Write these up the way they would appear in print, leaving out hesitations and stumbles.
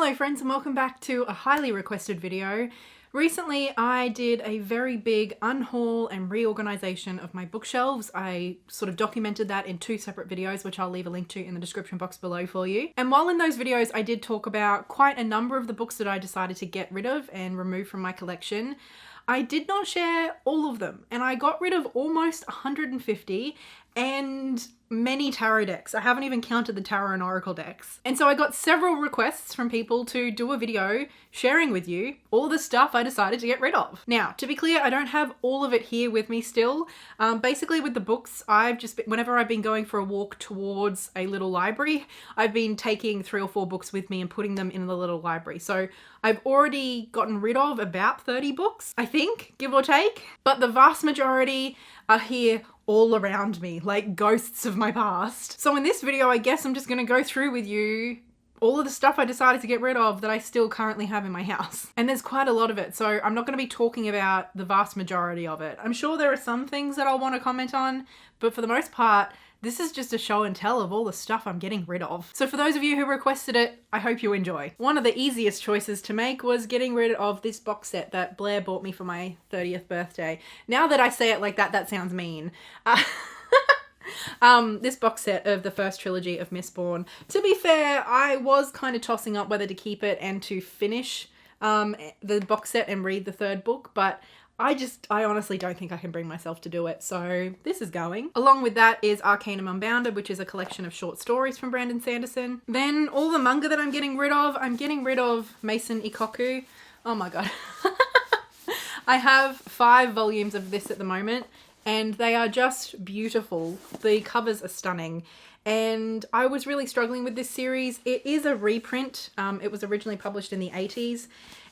Hello friends and welcome back to a highly requested video. Recently I did a very big unhaul and reorganization of my bookshelves. I sort of documented that in two separate videos, which I'll leave a link to in the description box below for you. And while in those videos I did talk about quite a number of the books that I decided to get rid of and remove from my collection, I did not share all of them, and I got rid of almost 150 and many tarot decks. I haven't even counted the tarot and oracle decks. And so I got several requests from people to do a video sharing with you all the stuff I decided to get rid of. Now, to be clear, I don't have all of it here with me still. Basically with the books, whenever I've been going for a walk towards a little library, I've been taking 3 or 4 books with me and putting them in the little library. So I've already gotten rid of about 30 books, I think, give or take. But the vast majority are here all around me, like ghosts of my past. So in this video, I guess I'm just gonna go through with you all of the stuff I decided to get rid of that I still currently have in my house. And there's quite a lot of it, so I'm not gonna be talking about the vast majority of it. I'm sure there are some things that I'll wanna comment on, but for the most part, this is just a show and tell of all the stuff I'm getting rid of. So for those of you who requested it, I hope you enjoy. One of the easiest choices to make was getting rid of this box set that Blair bought me for my 30th birthday. Now that I say it like that, that sounds mean. This box set of the first trilogy of Mistborn. To be fair, I was kind of tossing up whether to keep it and to finish the box set and read the third book, but I honestly don't think I can bring myself to do it, so this is going. Along with that is Arcanum Unbounded, which is a collection of short stories from Brandon Sanderson. Then all the manga that I'm getting rid of Mason Ikoku. Oh my god. I have 5 volumes of this at the moment, and they are just beautiful. The covers are stunning. And I was really struggling with this series. It is a reprint. It was originally published in the 80s.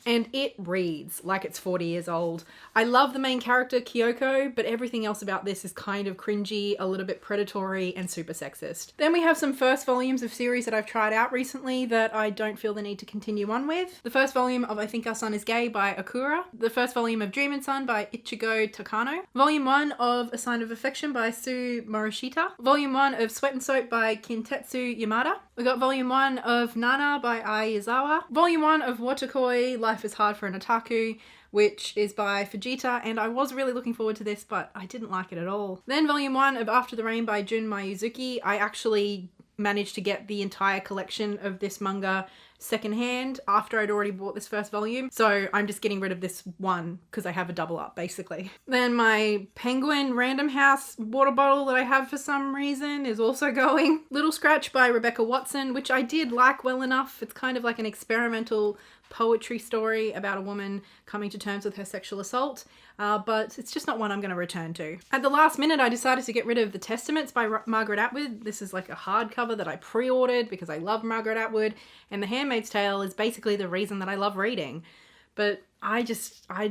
And it reads like it's 40 years old. I love the main character, Kyoko, but everything else about this is kind of cringy, a little bit predatory, and super sexist. Then we have some first volumes of series that I've tried out recently that I don't feel the need to continue on with. The first volume of I Think Our Son Is Gay by Akura. The first volume of Dream and Son by Ichigo Takano. Volume 1 of A Sign of Affection by Sue Morishita. Volume 1 of Sweat and Soap by Kintetsu Yamada. We got Volume 1 of Nana by Ai Yazawa. Volume 1 of Watakoi, Life is Hard for an Otaku, which is by Fujita, and I was really looking forward to this, but I didn't like it at all. Then Volume 1 of After the Rain by Jun Mayuzuki. I actually managed to get the entire collection of this manga secondhand after I'd already bought this first volume, so I'm just getting rid of this one because I have a double up basically. Then my Penguin Random House water bottle that I have for some reason is also going. Little Scratch by Rebecca Watson, which I did like well enough. It's kind of like an experimental poetry story about a woman coming to terms with her sexual assault, but it's just not one I'm going to return to. At the last minute, I decided to get rid of The Testaments by Margaret Atwood. This is like a hardcover that I pre-ordered because I love Margaret Atwood, and The Handmaid's Tale is basically the reason that I love reading. But I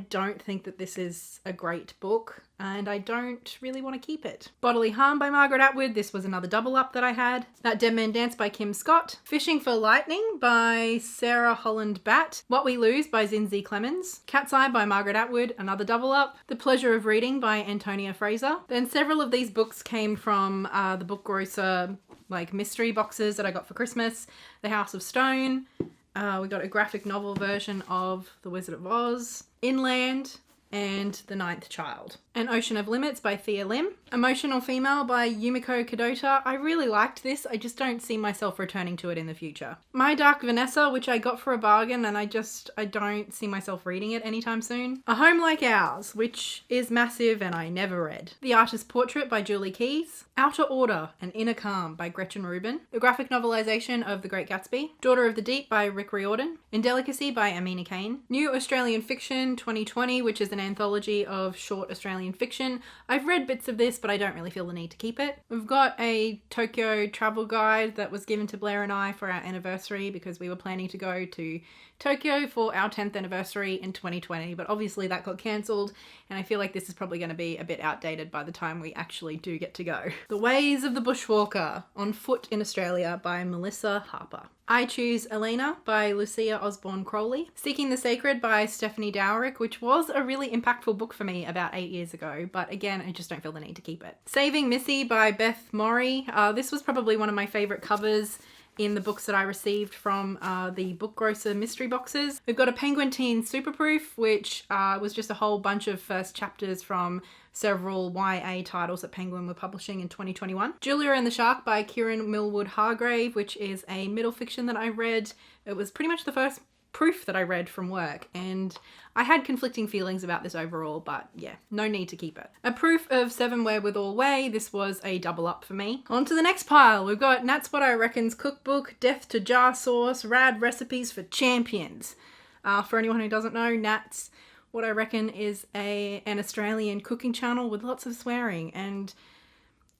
don't think that this is a great book, and I don't really want to keep it. Bodily Harm by Margaret Atwood. This was another double up that I had. That Dead Man Dance by Kim Scott. Fishing for Lightning by Sarah Holland Batt. What We Lose by Zinzi Clemens. Cat's Eye by Margaret Atwood, another double up. The Pleasure of Reading by Antonia Fraser. Then several of these books came from the Book Grocer like mystery boxes that I got for Christmas. The House of Stone. We got a graphic novel version of The Wizard of Oz, Inland, and The Ninth Child. An Ocean of Limits by Thea Lim. Emotional Female by Yumiko Kadota. I really liked this, I just don't see myself returning to it in the future. My Dark Vanessa, which I got for a bargain, and I don't see myself reading it anytime soon. A Home Like Ours, which is massive and I never read. The Artist's Portrait by Julie Keyes. Outer Order, An Inner Calm by Gretchen Rubin. The graphic novelization of The Great Gatsby. Daughter of the Deep by Rick Riordan. Indelicacy by Amina Kane. New Australian Fiction 2020, which is an anthology of short Australian fiction. I've read bits of this, but I don't really feel the need to keep it. We've got a Tokyo travel guide that was given to Blair and I for our anniversary because we were planning to go to Tokyo for our 10th anniversary in 2020, but obviously that got cancelled, and I feel like this is probably going to be a bit outdated by the time we actually do get to go. The Ways of the Bushwalker, On Foot in Australia by Melissa Harper. I Choose Elena by Lucia Osborne Crowley. Seeking the Sacred by Stephanie Dowrick, which was a really impactful book for me about 8 years ago, but again, I just don't feel the need to keep it. Saving Missy by Beth Morey. This was probably one of my favourite covers in the books that I received from the Book Grocer mystery boxes. We've got a Penguin Teen Superproof, which was just a whole bunch of first chapters from several YA titles that Penguin were publishing in 2021. Julia and the Shark by Kieran Millwood Hargrave, which is a middle fiction that I read. It was pretty much the first proof that I read from work, and I had conflicting feelings about this overall, but yeah, no need to keep it. A proof of Seven Wherewithal Way. This was a double up for me. On to the next pile. We've got Nat's What I Reckon's Cookbook, Death to Jar Sauce, Rad Recipes for Champions. For anyone who doesn't know, Nat's What I Reckon is an Australian cooking channel with lots of swearing, and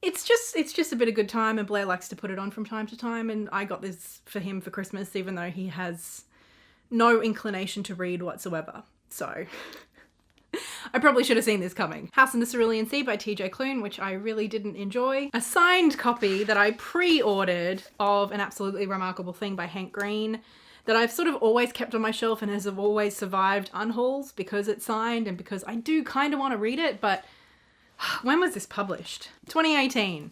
it's just a bit of good time, and Blair likes to put it on from time to time, and I got this for him for Christmas, even though he has no inclination to read whatsoever. So I probably should have seen this coming. House in the Cerulean Sea by TJ Klune, which I really didn't enjoy. A signed copy that I pre-ordered of An Absolutely Remarkable Thing by Hank Green that I've sort of always kept on my shelf and has always survived unhauls because it's signed and because I do kind of want to read it, but when was this published? 2018.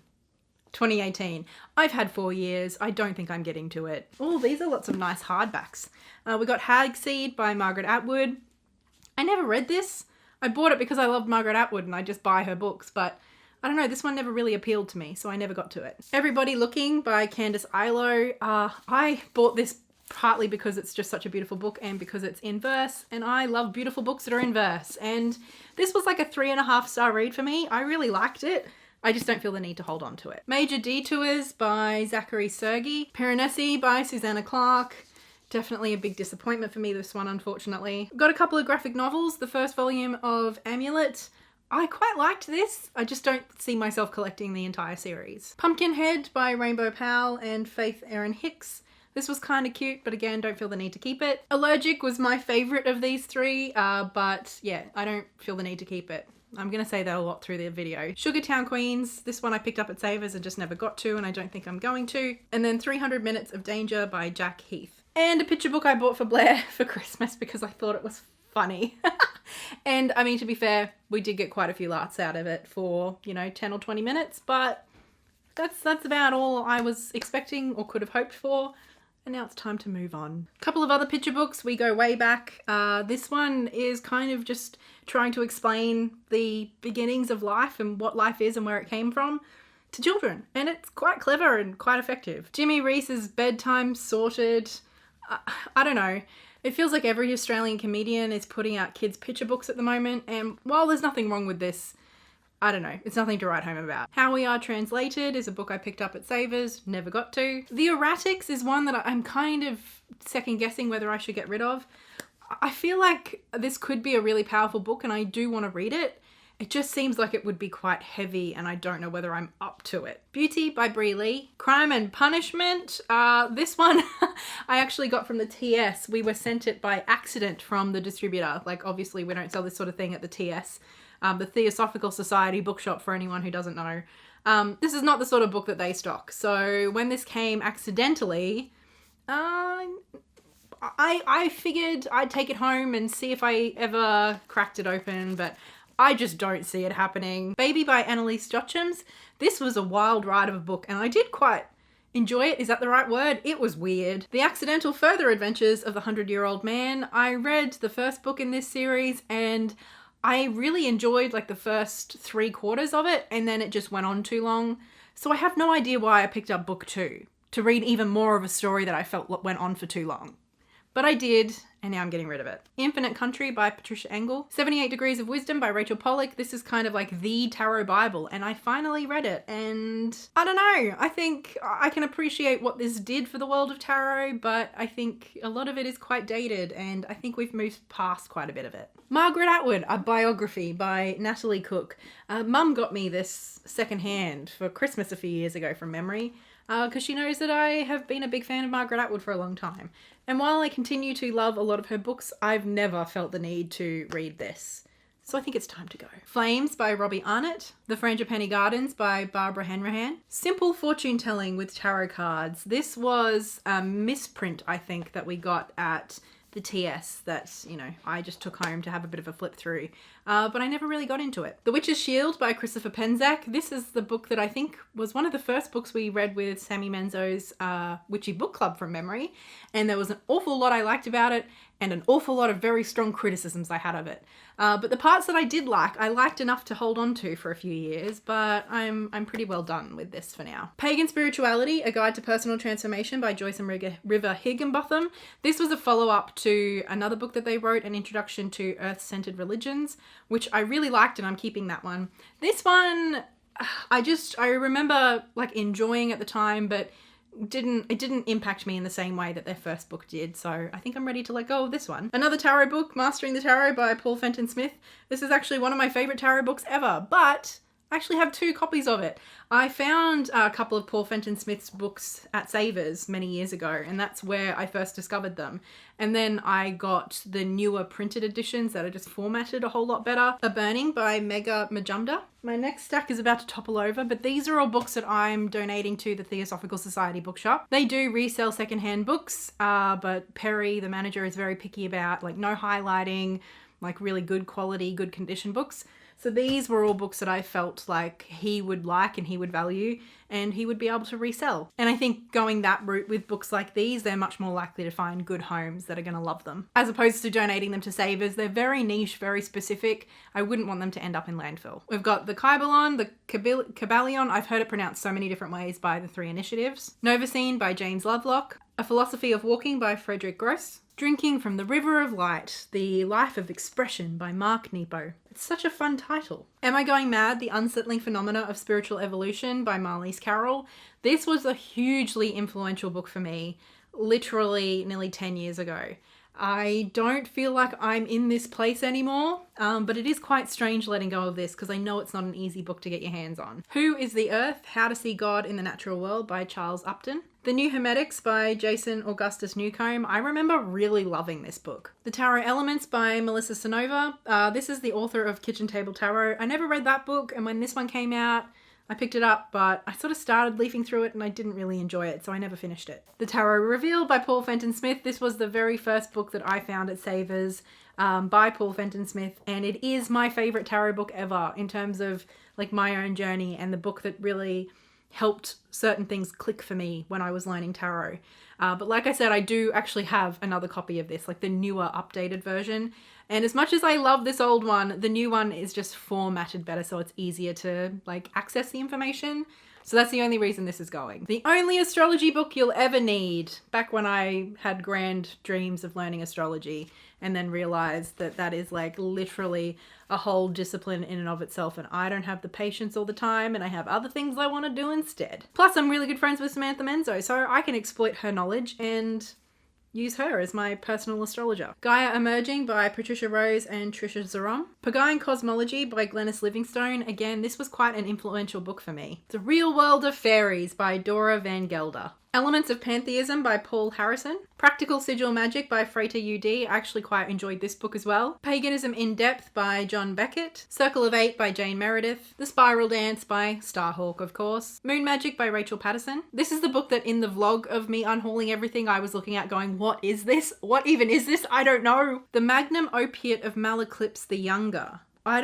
2018. I've had 4 years. I don't think I'm getting to it. Oh, these are lots of nice hardbacks. We got Hagseed by Margaret Atwood. I never read this. I bought it because I loved Margaret Atwood and I just buy her books, but I don't know, this one never really appealed to me, so I never got to it. Everybody Looking by Candice Ilo. I bought this partly because it's just such a beautiful book and because it's in verse, and I love beautiful books that are in verse, and this was like a 3.5-star read for me. I really liked it. I just don't feel the need to hold on to it. Major Detours by Zachary Sergi. Piranesi by Susanna Clarke. Definitely a big disappointment for me, this one, unfortunately. Got a couple of graphic novels. The first volume of Amulet. I quite liked this. I just don't see myself collecting the entire series. Pumpkinhead by Rainbow Powell and Faith Erin Hicks. This was kind of cute, but again, don't feel the need to keep it. Allergic was my favourite of these three, but yeah, I don't feel the need to keep it. I'm going to say that a lot through the video. Sugartown Queens. This one I picked up at Savers and just never got to, and I don't think I'm going to. And then 300 Minutes of Danger by Jack Heath. And a picture book I bought for Blair for Christmas because I thought it was funny. And I mean, to be fair, we did get quite a few laughs out of it for, 10 or 20 minutes, but that's about all I was expecting or could have hoped for. And now it's time to move on. A couple of other picture books. We go way back. This one is kind of just trying to explain the beginnings of life and what life is and where it came from to children. And it's quite clever and quite effective. Jimmy Reese's Bedtime Sorted. I don't know. It feels like every Australian comedian is putting out kids' picture books at the moment. And while there's nothing wrong with this, I don't know, it's nothing to write home about. How We Are Translated is a book I picked up at Savers, never got to. The Erratics is one that I'm kind of second guessing whether I should get rid of. I feel like this could be a really powerful book and I do want to read it. It just seems like it would be quite heavy and I don't know whether I'm up to it. Beauty by Bree Lee. Crime and Punishment. This one I actually got from the TS. We were sent it by accident from the distributor. Like, obviously we don't sell this sort of thing at the TS. The Theosophical Society bookshop, for anyone who doesn't know. This is not the sort of book that they stock. So when this came accidentally, I figured I'd take it home and see if I ever cracked it open, but I just don't see it happening. Baby by Annalise Jochems. This was a wild ride of a book and I did quite enjoy it. Is that the right word? It was weird. The Accidental Further Adventures of the 100-Year-Old Man. I read the first book in this series and I really enjoyed like the first 3/4 of it and then it just went on too long. So I have no idea why I picked up book 2 to read even more of a story that I felt went on for too long. But I did, and now I'm getting rid of it. Infinite Country by Patricia Engel. 78 Degrees of Wisdom by Rachel Pollack. This is kind of like the tarot Bible, and I finally read it, and I don't know. I think I can appreciate what this did for the world of tarot, but I think a lot of it is quite dated, and I think we've moved past quite a bit of it. Margaret Atwood, a biography by Natalie Cook. Mum got me this secondhand for Christmas a few years ago from memory, because she knows that I have been a big fan of Margaret Atwood for a long time. And while I continue to love a lot of her books, I've never felt the need to read this. So I think it's time to go. Flames by Robbie Arnott. The Frangipani Gardens by Barbara Hanrahan. Simple fortune telling with tarot cards. This was a misprint, I think, that we got at the TS that, you know, I just took home to have a bit of a flip through. But I never really got into it. The Witch's Shield by Christopher Penzack. This is the book that I think was one of the first books we read with Sammy Menzo's Witchy Book Club from memory. And there was an awful lot I liked about it and an awful lot of very strong criticisms I had of it. But the parts that I did like, I liked enough to hold on to for a few years, but I'm pretty well done with this for now. Pagan Spirituality, A Guide to Personal Transformation by Joyce and River Higginbotham. This was a follow-up to another book that they wrote, An Introduction to Earth-Centered Religions, which I really liked, and I'm keeping that one. This one, I remember like enjoying at the time, but it didn't impact me in the same way that their first book did, so I think I'm ready to let go of this one. Another tarot book, Mastering the Tarot by Paul Fenton Smith. This is actually one of my favourite tarot books ever, but I actually have 2 copies of it. I found a couple of Paul Fenton Smith's books at Savers many years ago, and that's where I first discovered them. And then I got the newer printed editions that are just formatted a whole lot better. A Burning by Mega Majumdar. My next stack is about to topple over, but these are all books that I'm donating to the Theosophical Society bookshop. They do resell secondhand books, but Perry, the manager, is very picky about like no highlighting, like really good quality, good condition books. So these were all books that I felt like he would like and he would value and he would be able to resell. And I think going that route with books like these, they're much more likely to find good homes that are going to love them. As opposed to donating them to Savers, they're very niche, very specific. I wouldn't want them to end up in landfill. We've got the Kybalion, the Kybalion, I've heard it pronounced so many different ways by the 3 initiatives. Novacine by James Lovelock. A Philosophy of Walking by Frederick Gross. Drinking from the River of Light, The Life of Expression by Mark Nepo. It's such a fun title. Am I Going Mad? The Unsettling Phenomena of Spiritual Evolution by Marlies Carroll. This was a hugely influential book for me, literally nearly 10 years ago. I don't feel like I'm in this place anymore, but it is quite strange letting go of this because I know it's not an easy book to get your hands on. Who is the Earth? How to See God in the Natural World by Charles Upton. The New Hermetics by Jason Augustus Newcomb. I remember really loving this book. The Tarot Elements by Melissa Sonova. This is the author of Kitchen Table Tarot. I never read that book, and when this one came out, I picked it up, but I sort of started leafing through it and I didn't really enjoy it, so I never finished it. The Tarot Revealed by Paul Fenton Smith. This was the very first book that I found at Savers by Paul Fenton Smith, and it is my favourite tarot book ever in terms of like my own journey and the book that really helped certain things click for me when I was learning tarot. But like I said, I do actually have another copy of this, like the newer updated version. And as much as I love this old one, the new one is just formatted better so it's easier to like access the information. So that's the only reason this is going. The only astrology book you'll ever need. Back when I had grand dreams of learning astrology and then realized that that is like literally a whole discipline in and of itself, and I don't have the patience all the time and I have other things I want to do instead. Plus I'm really good friends with Samantha Menzo, so I can exploit her knowledge and use her as my personal astrologer. Gaia Emerging by Patricia Rose and Trisha Zerom. Pagayan Cosmology by Glenys Livingstone. Again, this was quite an influential book for me. The Real World of Fairies by Dora Van Gelder. Elements of Pantheism by Paul Harrison. Practical Sigil Magic by Frater UD. I actually quite enjoyed this book as well. Paganism in Depth by John Beckett. Circle of Eight by Jane Meredith. The Spiral Dance by Starhawk, of course. Moon Magic by Rachel Patterson. This is the book that in the vlog of me unhauling everything I was looking at going, what is this? What even is this? I don't know. The Magnum Opiate of Malaclips the Younger. I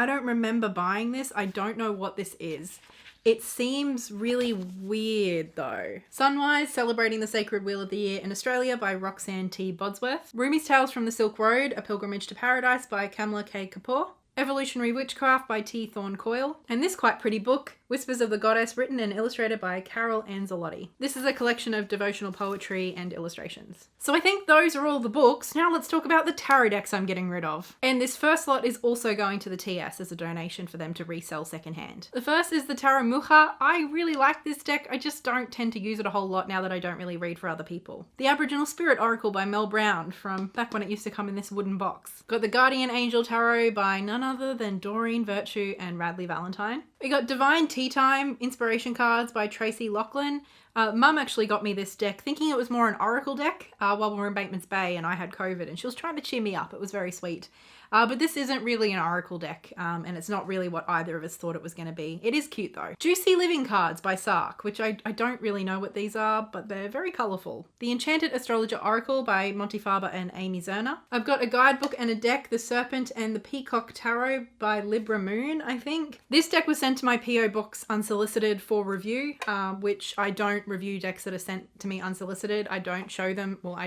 don't remember buying this. I don't know what this is. It seems really weird though. Sunwise, Celebrating the Sacred Wheel of the Year in Australia by Roxanne T. Bodsworth. Rumi's Tales from the Silk Road, A Pilgrimage to Paradise by Kamala K. Kapoor. Evolutionary Witchcraft by T. Thorne Coyle. And this quite pretty book, Whispers of the Goddess, written and illustrated by Carol Anzalotti. This is a collection of devotional poetry and illustrations. So I think those are all the books. Now let's talk about the tarot decks I'm getting rid of. And this first lot is also going to the TS as a donation for them to resell secondhand. The first is the Tarot Mucha. I really like this deck. I just don't tend to use it a whole lot now that I don't really read for other people. The Aboriginal Spirit Oracle by Mel Brown from back when it used to come in this wooden box. Got the Guardian Angel Tarot by none other than Doreen Virtue and Radley Valentine. We got Divine Tea Time Inspiration Cards by Tracy Lachlan. Mum actually got me this deck thinking it was more an oracle deck while we were in Bateman's Bay and I had COVID, and she was trying to cheer me up. It was very sweet. But this isn't really an oracle deck, and it's not really what either of us thought it was going to be. It is cute though. Juicy Living Cards by Sark, which I don't really know what these are, but they're very colourful. The Enchanted Astrologer Oracle by Monty Farber and Amy Zerner. I've got a guidebook and a deck, The Serpent and the Peacock Tarot by Libra Moon, I think. This deck was sent to my PO box unsolicited for review, which I don't review decks that are sent to me unsolicited. I don't show them. Well,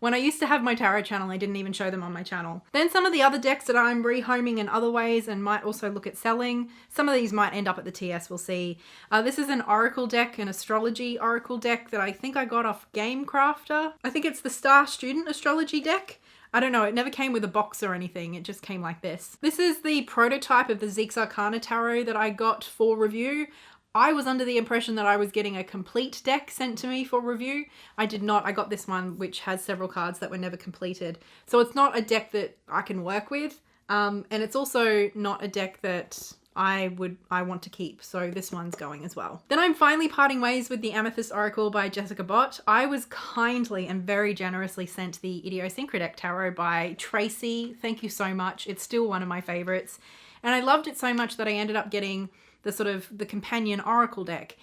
when I used to have my tarot channel, I didn't even show them on my channel. Then some of the other decks that I'm rehoming in other ways and might also look at selling. Some of these might end up at the TS, we'll see. This is an oracle deck, an astrology oracle deck that I think I got off Gamecrafter. I think it's the Star Student Astrology deck. I don't know, it never came with a box or anything, it just came like this. This is the prototype of the Zix Arcana Tarot that I got for review. I was under the impression that I was getting a complete deck sent to me for review. I did not. I got this one which has several cards that were never completed. So it's not a deck that I can work with. And it's also not a deck that I want to keep. So this one's going as well. Then I'm finally parting ways with the Amethyst Oracle by Jessica Bott. I was kindly and very generously sent the Idiosyncratic Tarot by Tracy. Thank you so much. It's still one of my favorites. And I loved it so much that I ended up getting the companion oracle deck.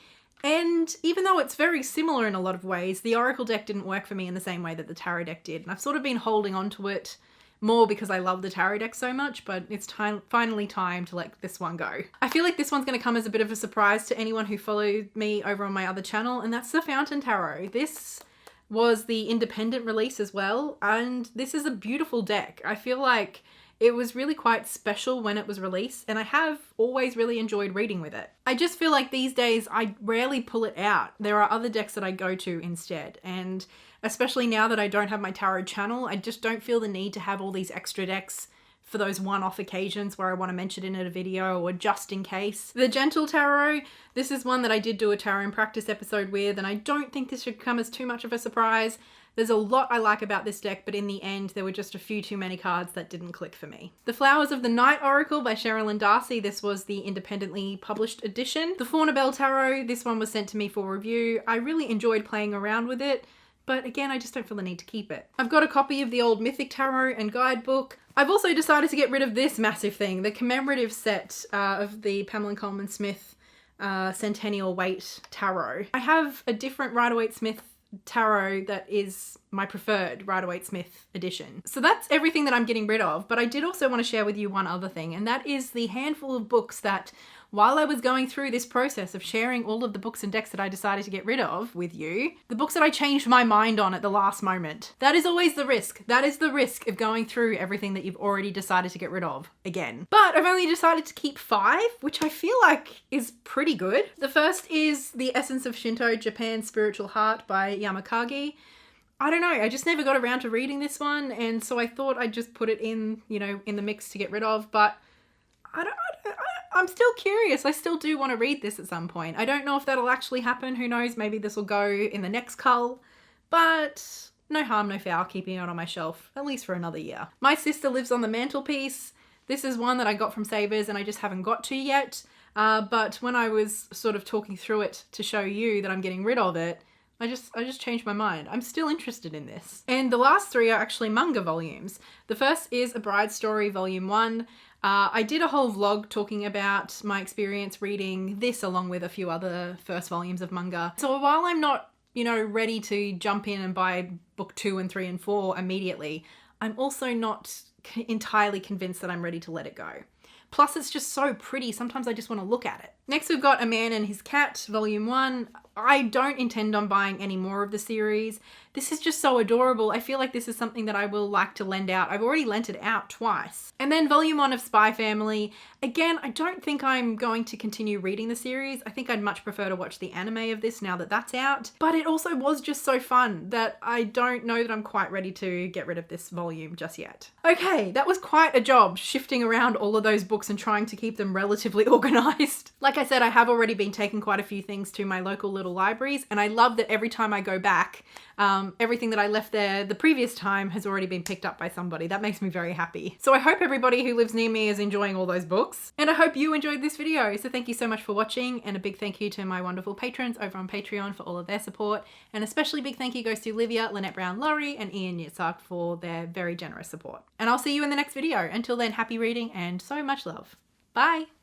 And even though it's very similar in a lot of ways, the oracle deck didn't work for me in the same way that the tarot deck did. And I've sort of been holding on to it more because I love the tarot deck so much, but it's finally time to let this one go. I feel like this one's going to come as a bit of a surprise to anyone who followed me over on my other channel, and that's the Fountain Tarot. This was the independent release as well, and this is a beautiful deck. I feel like it was really quite special when it was released, and I have always really enjoyed reading with it. I just feel like these days I rarely pull it out. There are other decks that I go to instead, and especially now that I don't have my tarot channel, I just don't feel the need to have all these extra decks for those one-off occasions where I want to mention it in a video or just in case. The Gentle Tarot, this is one that I did do a tarot in practice episode with, and I don't think this should come as too much of a surprise. There's a lot I like about this deck, but in the end, there were just a few too many cards that didn't click for me. The Flowers of the Night Oracle by Sheryl and Darcy. This was the independently published edition. The Faunabelle Tarot, this one was sent to me for review. I really enjoyed playing around with it, but again, I just don't feel the need to keep it. I've got a copy of the Old Mythic Tarot and guidebook. I've also decided to get rid of this massive thing, the commemorative set of the Pamela Coleman Smith Centennial Weight Tarot. I have a different Rider-Waite-Smith tarot that is my preferred Rider-Waite-Smith edition. So that's everything that I'm getting rid of, but I did also want to share with you one other thing, and that is the handful of books that, while I was going through this process of sharing all of the books and decks that I decided to get rid of with you, the books that I changed my mind on at the last moment. That is always the risk. That is the risk of going through everything that you've already decided to get rid of again. But I've only decided to keep 5, which I feel like is pretty good. The first is The Essence of Shinto, Japan's Spiritual Heart by Yamakagi. I don't know, I just never got around to reading this one, and so I thought I'd just put it in, in the mix to get rid of, but I'm still curious. I still do want to read this at some point. I don't know if that'll actually happen. Who knows? Maybe this will go in the next cull. But no harm, no foul keeping it on my shelf, at least for another year. My Sister Lives on the Mantelpiece. This is one that I got from Savers and I just haven't got to yet. But when I was sort of talking through it to show you that I'm getting rid of it, I just changed my mind. I'm still interested in this. And the last 3 are actually manga volumes. The first is A Bride's Story Volume 1. I did a whole vlog talking about my experience reading this along with a few other first volumes of manga. So while I'm not, ready to jump in and buy book 2 and 3 and 4 immediately, I'm also not entirely convinced that I'm ready to let it go. Plus, it's just so pretty. Sometimes I just want to look at it. Next, we've got A Man and His Cat, Volume 1. I don't intend on buying any more of the series. This is just so adorable. I feel like this is something that I will like to lend out. I've already lent it out twice. And then Volume 1 of Spy Family. Again, I don't think I'm going to continue reading the series. I think I'd much prefer to watch the anime of this now that that's out. But it also was just so fun that I don't know that I'm quite ready to get rid of this volume just yet. Okay, that was quite a job shifting around all of those books and trying to keep them relatively organized. Like I said, I have already been taking quite a few things to my local little libraries, and I love that every time I go back, everything that I left there the previous time has already been picked up by somebody. That makes me very happy. So I hope everybody who lives near me is enjoying all those books. And I hope you enjoyed this video. So thank you so much for watching, and a big thank you to my wonderful patrons over on Patreon for all of their support. And especially big thank you goes to Livia, Lynette Brown Laurie, and Ian Yitzhak for their very generous support. And I'll see you in the next video. Until then, happy reading and so much love. Bye!